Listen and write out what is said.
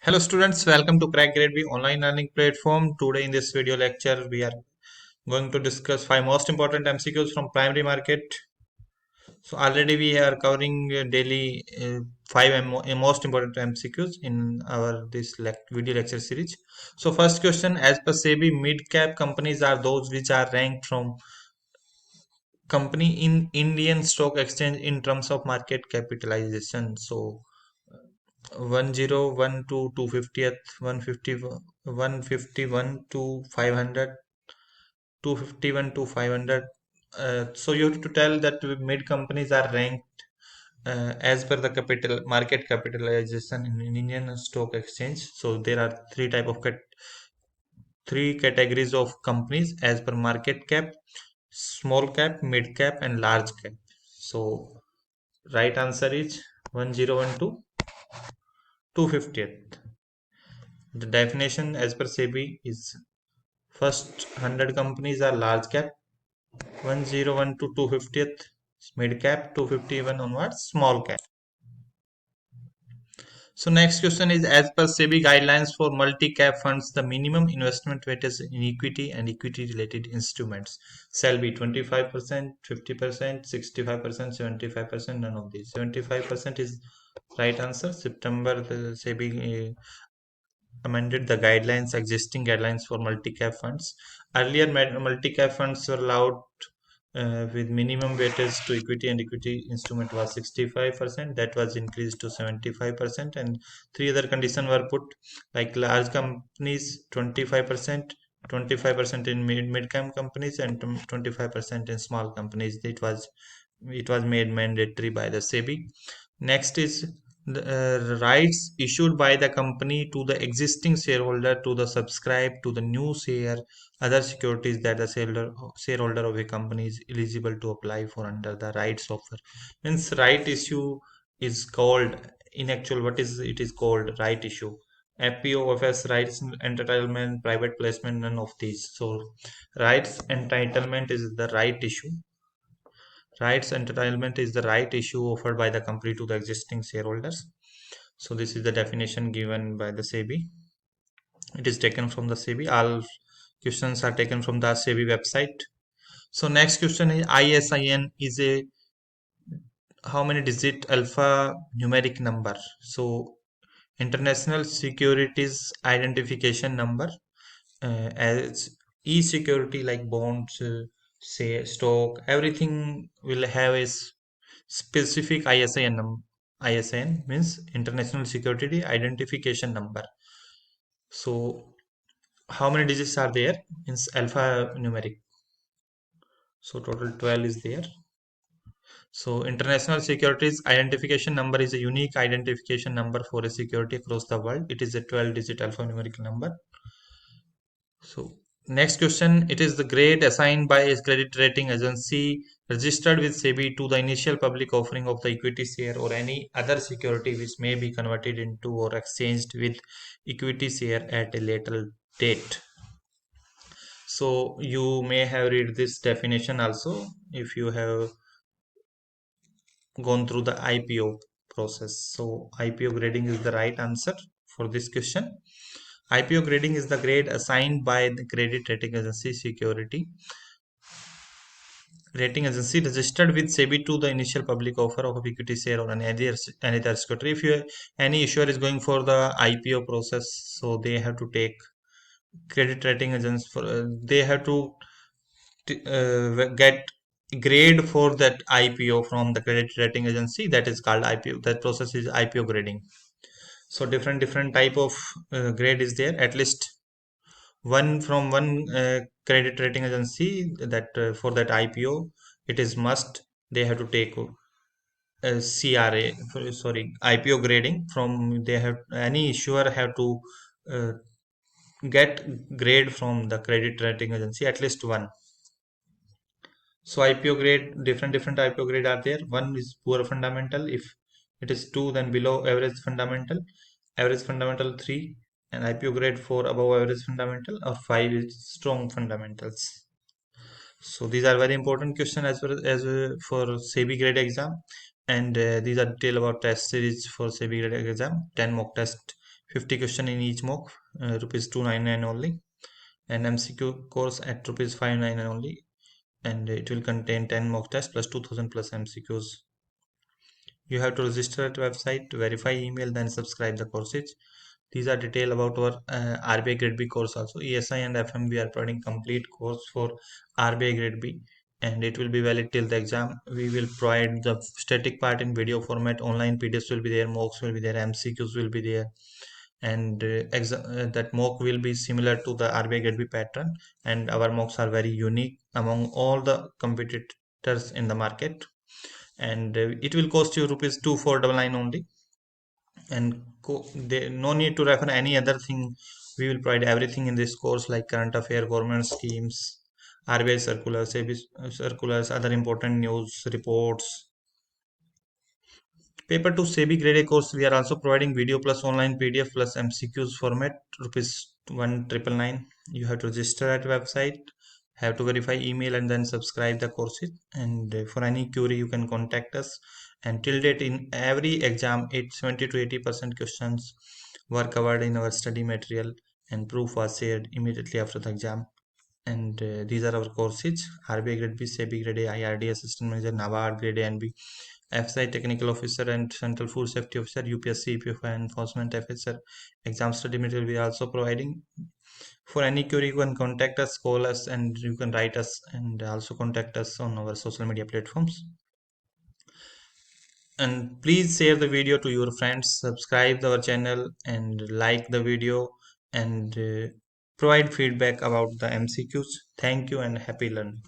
Hello students, welcome to Crack Grade B online learning platform. Today in this video lecture, we are going to discuss 5 most important MCQs from primary market. So already we are covering daily 5 most important MCQs in our video lecture series. So first question, as per SEBI, mid-cap companies are those which are ranked from company in Indian stock exchange in terms of market capitalization. So 1012 250th 151 to 500 251 to 500. So you have to tell that mid companies are ranked as per the capital market capitalization in Indian stock exchange. So there are three categories of companies as per market cap: small cap, mid cap, and large cap. So right answer is 1012 250th. The definition as per SEBI is: first 100 companies are large cap, 101 to 250th mid cap, 251 onwards small cap. So next question is, as per SEBI guidelines for multi-cap funds, the minimum investment weightage in equity and equity related instruments shall be 25%, 50%, 65%, 75%, none of these. 75% is right answer. September the SEBI amended the guidelines, existing guidelines for multi-cap funds. Earlier, multi-cap funds were allowed with minimum weightage to equity and equity instrument was 65%. That was increased to 75%, and three other conditions were put, like large companies 25%, 25% in mid-cap companies, and 25% in small companies. It was made mandatory by the SEBI. Next is the rights issued by the company to the existing shareholder to the subscribe to the new share, other securities that the shareholder of a company is eligible to apply for under the rights offer. Means right issue is called, in actual what is it is called right issue. FPO, OFS, rights entitlement, private placement, none of these. So rights entitlement is the right issue. Rights entitlement is the right issue offered by the company to the existing shareholders. So this is the definition given by the SEBI. It is taken from the SEBI. All questions are taken from the SEBI website. So next question is, ISIN is a how many digit alpha-numeric number? So International Securities Identification Number, as e-security like bonds, say stock, everything will have a specific ISIN means International Security Identification Number. So how many digits are there in alpha-numeric? So total 12 is there. So International Securities Identification Number is a unique identification number for a security across the world. It is a 12-digit alphanumeric number. So next question, it is the grade assigned by a credit rating agency registered with SEBI to the initial public offering of the equity share or any other security which may be converted into or exchanged with equity share at a later date. So you may have read this definition also if you have gone through the IPO process. So IPO grading is the right answer for this question. IPO grading is the grade assigned by the credit rating agency security rating agency registered with SEBI to the initial public offer of equity share or any other security. If any issuer is going for the IPO process, so they have to take credit rating agency for they have to get grade for that IPO from the credit rating agency. That is called IPO. That process is IPO grading. So different type of grade is there. At least one from one credit rating agency that for that IPO, it is must they have to take CRA, sorry, IPO grading from. They have any issuer have to uh, get grade from the credit rating agency, at least one. So IPO grade, different IPO grade are there. One is poor fundamental. If it is 2, then below average fundamental 3, and IPO grade 4 above average fundamental, or 5 is strong fundamentals. So these are very important questions as well as for SEBI grade exam, and these are detailed about test series for SEBI grade exam. 10 mock test 50 question in each mock, rupees 299 only, and MCQ course at rupees 599 only, and it will contain 10 mock tests plus 2000 plus MCQs. You have to register at website, verify email, then subscribe the courses. These are detail about our RBI Grade B course also. ESI and FM we are providing complete course for RBI Grade B, and it will be valid till the exam. We will provide the static part in video format. Online PDFs will be there, mocks will be there, MCQs will be there, and that mock will be similar to the RBI Grade B pattern. And our mocks are very unique among all the competitors in the market, and it will cost you rupees 2499 only, and no need to refer any other thing. We will provide everything in this course like current affair, government schemes, RBI circulars, SEBI circulars, other important news reports. Paper to SEBI Grade A course, we are also providing video plus online PDF plus MCQs format, rupees 1999. You have to register at website, have to verify email, and then subscribe the courses. And for any query, you can contact us. And till date, in every exam, 70 to 80% questions were covered in our study material, and proof was shared immediately after the exam. And these are our courses: RBI Grade B, SEBI Grade A, IRD Assistant Manager, NABARD Grade A and B, FSI Technical Officer and Central Food Safety Officer, UPSC, EPFI Enforcement Officer. Exam study material we are also providing. For any query, you can contact us, call us, and you can write us, and also contact us on our social media platforms. And please share the video to your friends, subscribe our channel, and like the video, and provide feedback about the MCQs. Thank you and happy learning.